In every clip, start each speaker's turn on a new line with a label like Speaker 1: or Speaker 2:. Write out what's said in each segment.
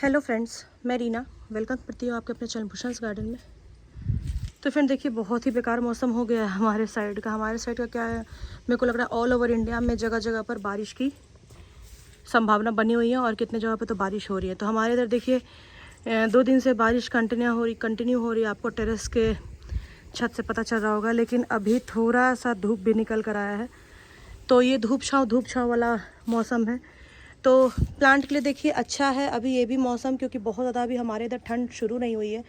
Speaker 1: Hello friends, मैं Reena welcome करती हूँ आपके अपने चैनल भूषण गार्डन में। तो फ्रेंड देखिए, बहुत ही बेकार मौसम हो गया है हमारे साइड का क्या है, मेरे को लग रहा है ऑल ओवर इंडिया में जगह जगह पर बारिश की संभावना बनी हुई है और कितने जगह पर तो बारिश हो रही है। तो हमारे इधर देखिए 2 दिन से बारिश कंटिन्यू हो रही है। आपको टेरेस के छत से पता चल रहा होगा, लेकिन अभी थोड़ा सा धूप भी निकल कर आया है। तो ये धूप छाँव वाला मौसम है, तो प्लांट के लिए देखिए अच्छा है अभी ये भी मौसम, क्योंकि बहुत ज़्यादा अभी हमारे इधर ठंड शुरू नहीं हुई है।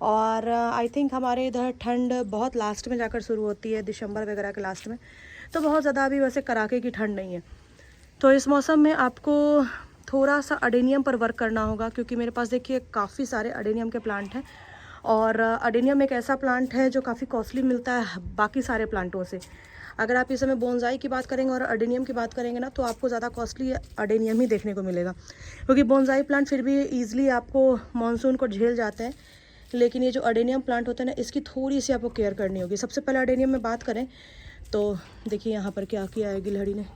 Speaker 1: और आई थिंक हमारे इधर ठंड बहुत लास्ट में जाकर शुरू होती है, दिसंबर वगैरह के लास्ट में। तो बहुत ज़्यादा अभी वैसे कड़ाके की ठंड नहीं है। तो इस मौसम में आपको थोड़ा सा अडेनियम पर वर्क करना होगा, क्योंकि मेरे पास देखिए काफ़ी सारे अडेनियम के प्लांट हैं। और अडेनियम एक ऐसा प्लांट है जो काफ़ी कॉस्टली मिलता है बाकी सारे प्लांटों से। अगर आप इस समय बोनसाई की बात करेंगे और अडेनियम की बात करेंगे ना, तो आपको ज़्यादा कॉस्टली अडेनियम ही देखने को मिलेगा, क्योंकि बोनसाई प्लांट फिर भी ईजिली आपको मानसून को झेल जाते हैं। लेकिन ये जो अडेनियम प्लांट होता है ना, इसकी थोड़ी सी आपको केयर करनी होगी। सबसे पहले अडेनियम में बात करें तो देखिए यहाँ पर क्या किया है गिलहड़ी ने।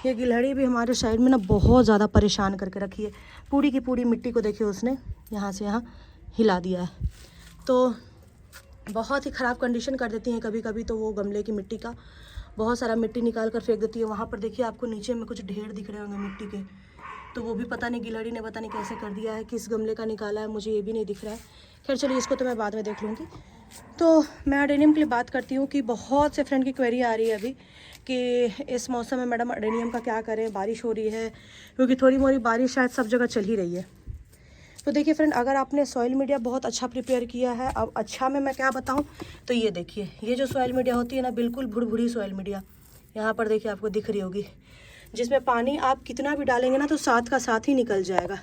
Speaker 1: ये गिलहड़ी भी हमारे साइड में ना बहुत ज़्यादा परेशान करके रखी है। पूरी की पूरी मिट्टी को देखिए उसने यहाँ से यहाँ हिला दिया है। तो बहुत ही ख़राब कंडीशन कर देती हैं कभी कभी। तो वो गमले की मिट्टी का बहुत सारा मिट्टी निकाल कर फेंक देती है। वहाँ पर देखिए आपको नीचे में कुछ ढेर दिख रहे होंगे मिट्टी के, तो वो भी पता नहीं गिलहड़ी ने पता नहीं कैसे कर दिया है, किस गमले का निकाला है, मुझे ये भी नहीं दिख रहा है। खैर चलिए, इसको तो मैं बाद में देख लूँगी। तो मैं अडेनियम के लिए बात करती हूँ कि बहुत से फ्रेंड की क्वेरी आ रही है अभी कि इस मौसम में मैडम अडेनियम का क्या करें, बारिश हो रही है, क्योंकि थोड़ी मोड़ी बारिश शायद सब जगह चल ही रही है। तो देखिए फ्रेंड, अगर आपने सॉइल मीडिया बहुत अच्छा प्रिपेयर किया है, अब अच्छा में मैं क्या बताऊं, तो ये देखिए, ये जो सॉइल मीडिया होती है ना, बिल्कुल भुड़भुड़ी सॉइल मीडिया यहाँ पर देखिए आपको दिख रही होगी, जिसमें पानी आप कितना भी डालेंगे ना तो साथ का साथ ही निकल जाएगा।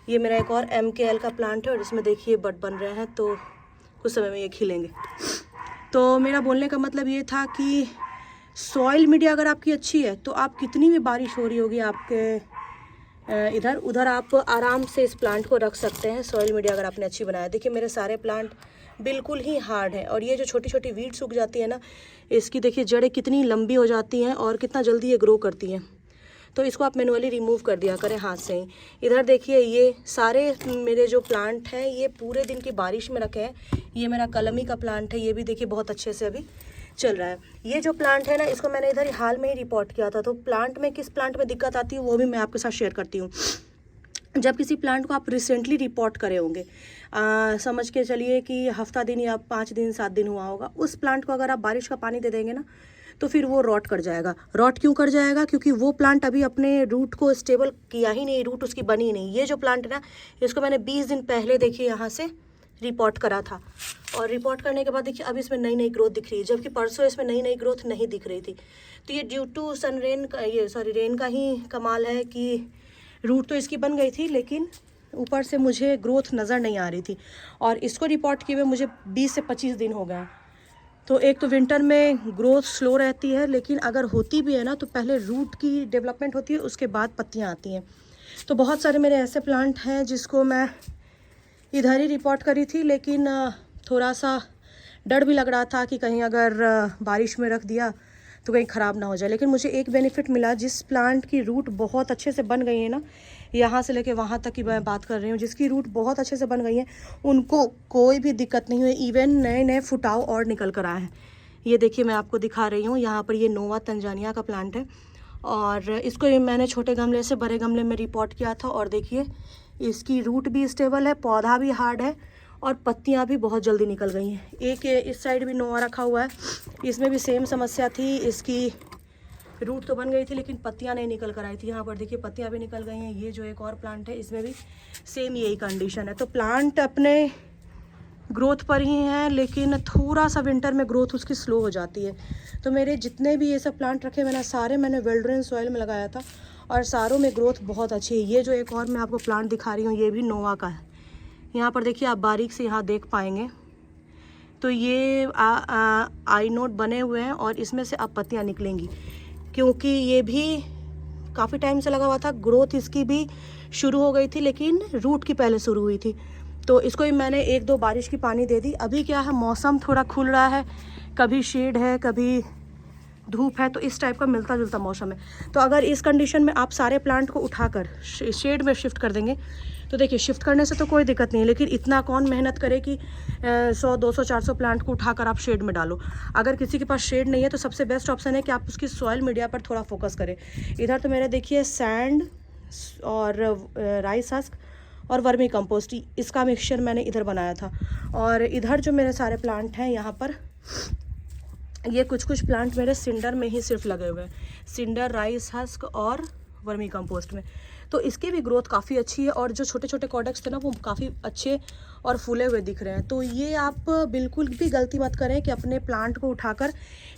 Speaker 1: ये मेरा एक और MKL का प्लांट है और इसमें देखिए बड बन रहे हैं, तो कुछ समय में ये खिलेंगे। तो मेरा बोलने का मतलब ये था कि सॉइल मीडिया अगर आपकी अच्छी है तो आप कितनी भी बारिश हो रही होगी आपके इधर उधर, आप आराम से इस प्लांट को रख सकते हैं। सॉइल मीडिया अगर आपने अच्छी बनाया, देखिए मेरे सारे प्लांट बिल्कुल ही हार्ड हैं। और ये जो छोटी छोटी वीड्स उग जाती है ना, इसकी देखिए जड़ें कितनी लंबी हो जाती हैं और कितना जल्दी ये ग्रो करती हैं। तो इसको आप मैनुअली रिमूव कर दिया करें हाथ से ही। इधर देखिए, ये सारे मेरे जो प्लांट हैं ये पूरे दिन की बारिश में रखे हैं। ये मेरा कलमी का प्लांट है, ये भी देखिए बहुत अच्छे से अभी चल रहा है। ये जो प्लांट है ना, इसको मैंने इधर हाल में ही रिपोर्ट किया था। तो प्लांट में किस प्लांट में दिक्कत आती है वो भी मैं आपके साथ शेयर करती हूँ। जब किसी प्लांट को आप रिसेंटली रिपोर्ट करे होंगे, समझ के चलिए कि हफ्ता दिन या 5 दिन 7 दिन हुआ होगा, उस प्लांट को अगर आप बारिश का पानी दे देंगे ना, तो फिर वो रॉट कर जाएगा। रॉट क्यों कर जाएगा? क्योंकि वो प्लांट अभी अपने रूट को स्टेबल किया ही नहीं, रूट उसकी बनी ही नहीं। ये जो प्लांट है ना, इसको मैंने 20 दिन पहले देखिए यहाँ से रिपोर्ट करा था, और रिपोर्ट करने के बाद देखिए अब इसमें नई नई ग्रोथ दिख रही है, जबकि परसों इसमें नई नई ग्रोथ नहीं दिख रही थी। तो ये ड्यू टू रेन का ही कमाल है कि रूट तो इसकी बन गई थी, लेकिन ऊपर से मुझे ग्रोथ नज़र नहीं आ रही थी। और इसको रिपोर्ट किए हुए मुझे 20 से 25 दिन हो गए। तो एक तो विंटर में ग्रोथ स्लो रहती है, लेकिन अगर होती भी है ना तो पहले रूट की डेवलपमेंट होती है, उसके बाद पत्तियाँ आती हैं। तो बहुत सारे मेरे ऐसे प्लांट हैं जिसको मैं इधर ही रिपोर्ट करी थी, लेकिन थोड़ा सा डर भी लग रहा था कि कहीं अगर बारिश में रख दिया तो कहीं ख़राब ना हो जाए। लेकिन मुझे एक बेनिफिट मिला, जिस प्लांट की रूट बहुत अच्छे से बन गई है ना, यहाँ से लेके वहाँ तक की मैं बात कर रही हूँ, जिसकी रूट बहुत अच्छे से बन गई है, उनको कोई भी दिक्कत नहीं हुई। इवन नए नए फुटाव और निकल कर आए हैं। ये देखिए मैं आपको दिखा रही हूँ, यहाँ पर ये नोवा तंजानिया का प्लांट है, और इसको मैंने छोटे गमले से बड़े गमले में रिपोर्ट किया था। और देखिए इसकी रूट भी स्टेबल है, पौधा भी हार्ड है, और पत्तियां भी बहुत जल्दी निकल गई हैं। एक इस साइड भी नोवा रखा हुआ है, इसमें भी सेम समस्या थी, इसकी रूट तो बन गई थी लेकिन पत्तियां नहीं निकल कर आई थी। यहाँ पर देखिए पत्तियां भी निकल गई हैं। ये जो एक और प्लांट है, इसमें भी सेम यही कंडीशन है। तो प्लांट अपने ग्रोथ पर ही हैं, लेकिन थोड़ा सा विंटर में ग्रोथ उसकी स्लो हो जाती है। तो मेरे जितने भी ये सब प्लांट रखे मैंने सारे वेल ड्रेन सॉइल में लगाया था, और सारों में ग्रोथ बहुत अच्छी है। ये जो एक और मैं आपको प्लांट दिखा रही हूँ, ये भी नोवा का है। यहाँ पर देखिए आप बारीक से यहाँ देख पाएंगे, तो ये आई नोट बने हुए हैं, और इसमें से अब पत्तियाँ निकलेंगी, क्योंकि ये भी काफ़ी टाइम से लगा हुआ था। ग्रोथ इसकी भी शुरू हो गई थी, लेकिन रूट की पहले शुरू हुई थी। तो इसको भी मैंने 1-2 बारिश की पानी दे दी। अभी क्या है, मौसम थोड़ा खुल रहा है, कभी शेड है, कभी धूप है, तो इस टाइप का मिलता जुलता मौसम है। तो अगर इस कंडीशन में आप सारे प्लांट को उठाकर शेड में शिफ्ट कर देंगे तो देखिए शिफ्ट करने से तो कोई दिक्कत नहीं है, लेकिन इतना कौन मेहनत करे कि 100 200 400 प्लांट को उठाकर आप शेड में डालो। अगर किसी के पास शेड नहीं है तो सबसे बेस्ट ऑप्शन है कि आप उसकी सॉइल मीडिया पर थोड़ा फोकस करें। इधर तो मेरे देखिए सैंड और राइस हस्क और वर्मी कंपोस्ट, इसका मिक्सचर मैंने इधर बनाया था। और इधर जो मेरे सारे प्लांट हैं यहाँ पर, ये कुछ प्लांट मेरे सिंडर में ही सिर्फ लगे हुए हैं, सिंडर, राइस हस्क और वर्मी कंपोस्ट में। तो इसकी भी ग्रोथ काफ़ी अच्छी है और जो छोटे छोटे कॉर्डेक्स थे ना वो काफ़ी अच्छे और फूले हुए दिख रहे हैं। तो ये आप बिल्कुल भी गलती मत करें कि अपने प्लांट को उठाकर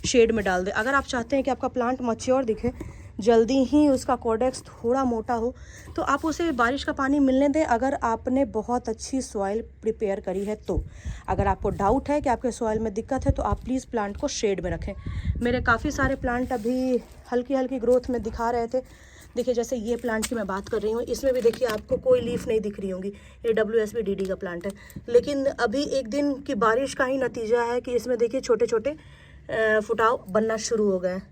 Speaker 1: शेड में डाल दें। अगर आप चाहते हैं कि आपका प्लांट मैच्योर दिखे, जल्दी ही उसका कॉर्डेक्स थोड़ा मोटा हो, तो आप उसे बारिश का पानी मिलने दें, अगर आपने बहुत अच्छी सॉइल प्रिपेयर करी है तो। अगर आपको डाउट है कि आपके सॉइल में दिक्कत है तो आप प्लीज़ प्लांट को शेड में रखें। मेरे काफ़ी सारे प्लांट अभी हल्की हल्की ग्रोथ में दिखा रहे थे। देखिए जैसे ये प्लांट की मैं बात कर रही हूँ, इसमें भी देखिए आपको कोई लीफ नहीं दिख रही होंगी, ये WSB-DD का प्लांट है। लेकिन अभी एक दिन की बारिश का ही नतीजा है कि इसमें देखिए छोटे छोटे फुटाव बनना शुरू हो गए हैं।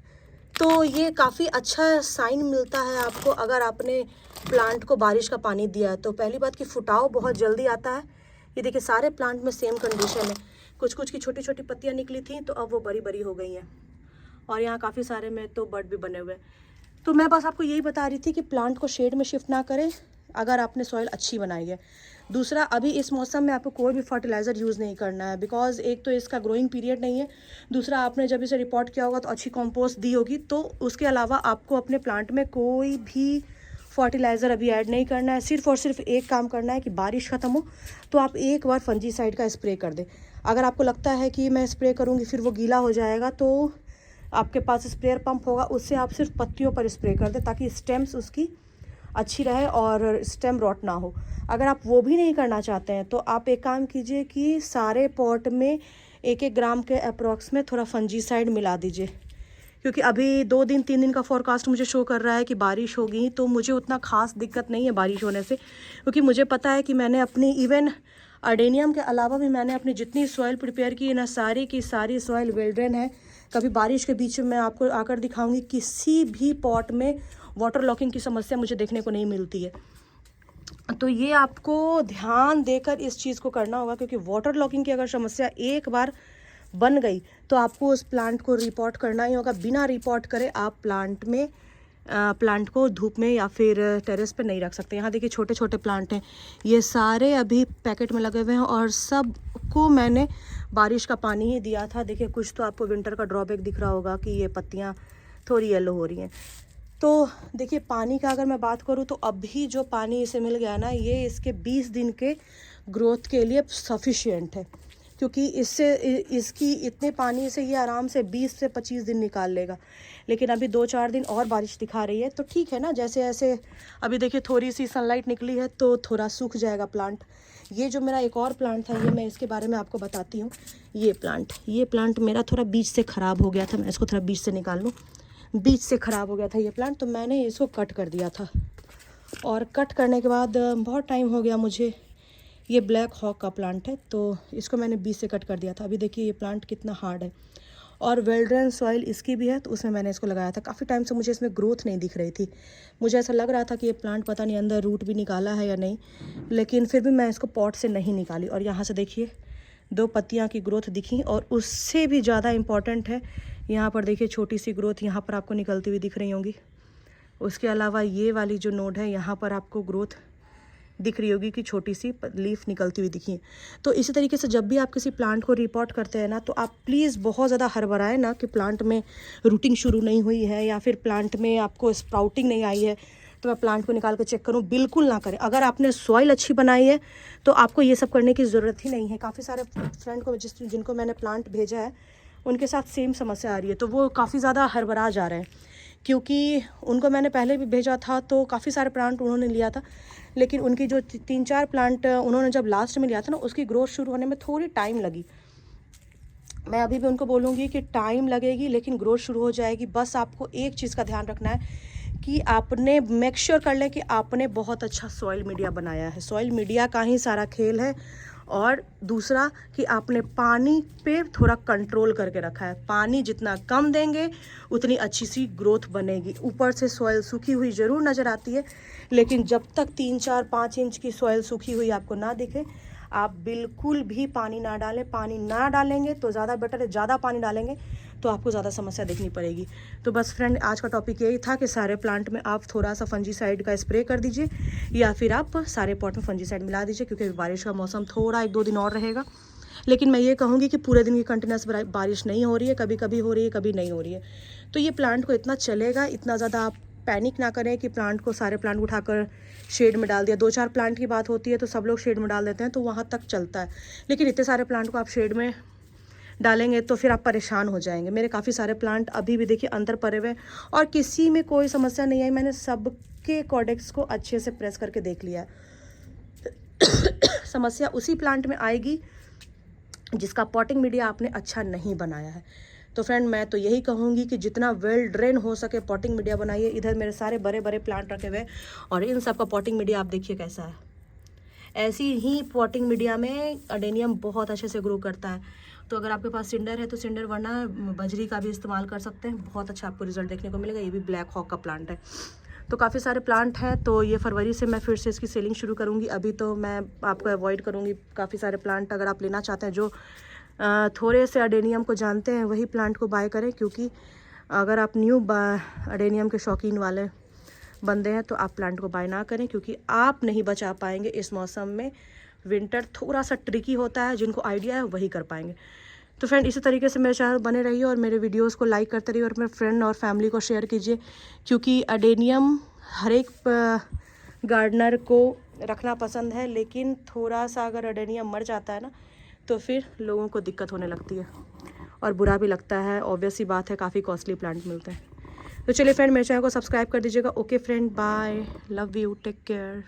Speaker 1: तो ये काफ़ी अच्छा साइन मिलता है आपको अगर आपने प्लांट को बारिश का पानी दिया है। तो पहली बात कि फुटाव बहुत जल्दी आता है। ये देखिए सारे प्लांट में सेम कंडीशन है, कुछ की छोटी छोटी पत्तियाँ निकली थी तो अब वो बड़ी बड़ी हो गई हैं, और यहाँ काफ़ी सारे में तो बड भी बने हुए हैं। तो मैं बस आपको यही बता रही थी कि प्लांट को शेड में शिफ्ट ना करें अगर आपने सॉइल अच्छी बनाई है। दूसरा, अभी इस मौसम में आपको कोई भी फर्टिलाइज़र यूज़ नहीं करना है, बिकॉज एक तो इसका ग्रोइंग पीरियड नहीं है, दूसरा आपने जब इसे रिपोर्ट किया होगा तो अच्छी कंपोस्ट दी होगी। तो उसके अलावा आपको अपने प्लांट में कोई भी फर्टिलाइज़र अभी ऐड नहीं करना है। सिर्फ और सिर्फ एक काम करना है कि बारिश ख़त्म हो तो आप एक बार फंजीसाइड का स्प्रे कर दें। अगर आपको लगता है कि मैं स्प्रे करूँगी फिर वो गीला हो जाएगा, तो आपके पास स्प्रेयर पंप होगा, उससे आप सिर्फ पत्तियों पर स्प्रे कर दें ताकि स्टेम्स उसकी अच्छी रहे और स्टेम रॉट ना हो। अगर आप वो भी नहीं करना चाहते हैं तो आप एक काम कीजिए कि सारे पॉट में 1-1 ग्राम के अप्रॉक्स में थोड़ा फंजीसाइड मिला दीजिए, क्योंकि अभी 2 दिन 3 दिन का फोरकास्ट मुझे शो कर रहा है कि बारिश होगी। तो मुझे उतना खास दिक्कत नहीं है बारिश होने से, क्योंकि मुझे पता है कि मैंने अपनी इवन अडेनियम के अलावा भी मैंने अपनी जितनी सॉइल प्रिपेयर की ना, सारी की सारी सॉइल वेल ड्रेन है। कभी बारिश के बीच में मैं आपको आकर दिखाऊंगी, किसी भी पॉट में वाटर लॉकिंग की समस्या मुझे देखने को नहीं मिलती है। तो ये आपको ध्यान देकर इस चीज़ को करना होगा, क्योंकि वाटर लॉकिंग की अगर समस्या एक बार बन गई तो आपको उस प्लांट को रिपोर्ट करना ही होगा। बिना रिपोर्ट करे आप प्लांट को धूप में या फिर टेरेस पे नहीं रख सकते। यहाँ देखिए छोटे छोटे प्लांट हैं, ये सारे अभी पैकेट में लगे हुए हैं और सबको मैंने बारिश का पानी ही दिया था। देखिए कुछ तो आपको विंटर का ड्रॉबैक दिख रहा होगा कि ये पत्तियाँ थोड़ी येलो हो रही हैं। तो देखिए पानी का अगर मैं बात करूँ तो अभी जो पानी इसे मिल गया ना, ये इसके 20 दिन के ग्रोथ के लिए सफिशिएंट है, क्योंकि इसकी इतने पानी से ये आराम से 20 से 25 दिन निकाल लेगा। लेकिन अभी 2-4 दिन और बारिश दिखा रही है तो ठीक है ना, जैसे ऐसे अभी देखिए थोड़ी सी सनलाइट निकली है तो थोड़ा सूख जाएगा प्लांट। ये जो मेरा एक और प्लांट था, ये मैं इसके बारे में आपको बताती हूँ। ये प्लांट मेरा थोड़ा बीज से ख़राब हो गया था, मैं इसको थोड़ा बीज से निकाल लूँ। बीज से ख़राब हो गया था ये प्लांट, तो मैंने इसको कट कर दिया था, और कट करने के बाद बहुत टाइम हो गया मुझे। ये ब्लैक हॉक का प्लांट है, तो इसको मैंने बीज से कट कर दिया था। अभी देखिए ये प्लांट कितना हार्ड है, और वेल ड्रेन सॉइल इसकी भी है, तो उसमें मैंने इसको लगाया था। काफ़ी टाइम से मुझे इसमें ग्रोथ नहीं दिख रही थी, मुझे ऐसा लग रहा था कि ये प्लांट पता नहीं अंदर रूट भी निकाला है या नहीं, लेकिन फिर भी मैं इसको पॉट से नहीं निकाली। और यहाँ से देखिए 2 पत्तियाँ की ग्रोथ दिखी, और उससे भी ज़्यादा इम्पॉर्टेंट है यहाँ पर देखिए छोटी सी ग्रोथ यहाँ पर आपको निकलती हुई दिख रही होंगी। उसके अलावा ये वाली जो नोड है यहाँ पर आपको ग्रोथ दिख रही होगी कि छोटी सी लीफ निकलती हुई दिखी है। तो इसी तरीके से जब भी आप किसी प्लांट को रिपोर्ट करते हैं ना, तो आप प्लीज़ बहुत ज़्यादा हड़बड़ाएं ना कि प्लांट में रूटिंग शुरू नहीं हुई है या फिर प्लांट में आपको स्प्राउटिंग नहीं आई है तो मैं प्लांट को निकाल कर चेक करूं। बिल्कुल ना करें। अगर आपने सॉइल अच्छी बनाई है तो आपको ये सब करने की ज़रूरत ही नहीं है। काफ़ी सारे फ्रेंड को जिनको मैंने प्लांट भेजा है उनके साथ सेम समस्या आ रही है, तो वो काफ़ी ज़्यादा हड़बड़ा जा रहे हैं, क्योंकि उनको मैंने पहले भी भेजा था तो काफ़ी सारे प्लांट उन्होंने लिया था, लेकिन उनकी जो 3-4 प्लांट उन्होंने जब लास्ट में लिया था ना, उसकी ग्रोथ शुरू होने में थोड़ी टाइम लगी। मैं अभी भी उनको बोलूँगी कि टाइम लगेगी लेकिन ग्रोथ शुरू हो जाएगी। बस आपको एक चीज़ का ध्यान रखना है कि आपने मेक श्योर कर लें कि आपने बहुत अच्छा सॉइल मीडिया बनाया है। सॉइल मीडिया का ही सारा खेल है, और दूसरा कि आपने पानी पे थोड़ा कंट्रोल करके रखा है। पानी जितना कम देंगे उतनी अच्छी सी ग्रोथ बनेगी। ऊपर से सॉइल सूखी हुई ज़रूर नज़र आती है, लेकिन जब तक 3, 4, 5 इंच की सॉइल सूखी हुई आपको ना दिखे, आप बिल्कुल भी पानी ना डालें। पानी ना डालेंगे तो ज़्यादा बेटर है, ज़्यादा पानी डालेंगे तो आपको ज़्यादा समस्या देखनी पड़ेगी। तो बस फ्रेंड, आज का टॉपिक यही था कि सारे प्लांट में आप थोड़ा सा फंजीसाइड का स्प्रे कर दीजिए, या फिर आप सारे पॉट में फंजीसाइड मिला दीजिए, क्योंकि बारिश का मौसम थोड़ा 1-2 दिन और रहेगा। लेकिन मैं ये कहूँगी कि पूरे दिन की कंटिन्यूस बारिश नहीं हो रही है, कभी कभी हो रही है, कभी नहीं हो रही है। तो ये प्लांट को इतना चलेगा, इतना ज़्यादा आप पैनिक ना करें कि प्लांट को, सारे प्लांट उठाकर शेड में डाल दिया। 2-4 प्लांट की बात होती है तो सब लोग शेड में डाल देते हैं, तो वहाँ तक चलता है। लेकिन इतने सारे प्लांट को आप शेड में डालेंगे तो फिर आप परेशान हो जाएंगे। मेरे काफ़ी सारे प्लांट अभी भी देखिए अंदर पड़े हुए और किसी में कोई समस्या नहीं आई। मैंने सबके कॉर्डेक्स को अच्छे से प्रेस करके देख लिया है। समस्या उसी प्लांट में आएगी जिसका पॉटिंग मीडिया आपने अच्छा नहीं बनाया है। तो फ्रेंड, मैं तो यही कहूँगी कि जितना वेल ड्रेन हो सके पॉटिंग मीडिया बनाइए। इधर मेरे सारे बड़े बड़े प्लांट रखे हुए और इन सब का पॉटिंग मीडिया आप देखिए कैसा है। ऐसी ही पॉटिंग मीडिया में अडेनियम बहुत अच्छे से ग्रो करता है। तो अगर आपके पास सिंडर है तो सिंडर, वरना बजरी का भी इस्तेमाल कर सकते हैं। बहुत अच्छा आपको रिजल्ट देखने को मिलेगा। ये भी ब्लैक हॉक का प्लांट है। तो काफ़ी सारे प्लांट हैं। तो ये फरवरी से मैं फिर से इसकी सेलिंग शुरू करूँगी। अभी तो मैं आपको अवॉइड करूँगी काफ़ी सारे प्लांट। अगर आप लेना चाहते हैं, जो थोड़े से अडेनियम को जानते हैं, वही प्लांट को बाय करें, क्योंकि अगर आप न्यू अडेनियम के शौकीन वाले बंदे हैं तो आप प्लांट को बाय ना करें, क्योंकि आप नहीं बचा पाएंगे इस मौसम में। विंटर थोड़ा सा ट्रिकी होता है, जिनको आइडिया है वही कर पाएंगे। तो फ्रेंड, इसी तरीके से मेरे चैनल बने रहिए और मेरे वीडियोस को लाइक करते रहिए और मेरे फ्रेंड और फैमिली को शेयर कीजिए, क्योंकि अडेनियम हर एक गार्डनर को रखना पसंद है। लेकिन थोड़ा सा अगर अडेनियम मर जाता है ना, तो फिर लोगों को दिक्कत होने लगती है और बुरा भी लगता है। ऑब्वियस सी बात है, काफ़ी कॉस्टली प्लांट मिलते हैं। तो चलिए फ्रेंड, मेरे चैनल को सब्सक्राइब कर दीजिएगा। Okay friend, bye, love you, take care.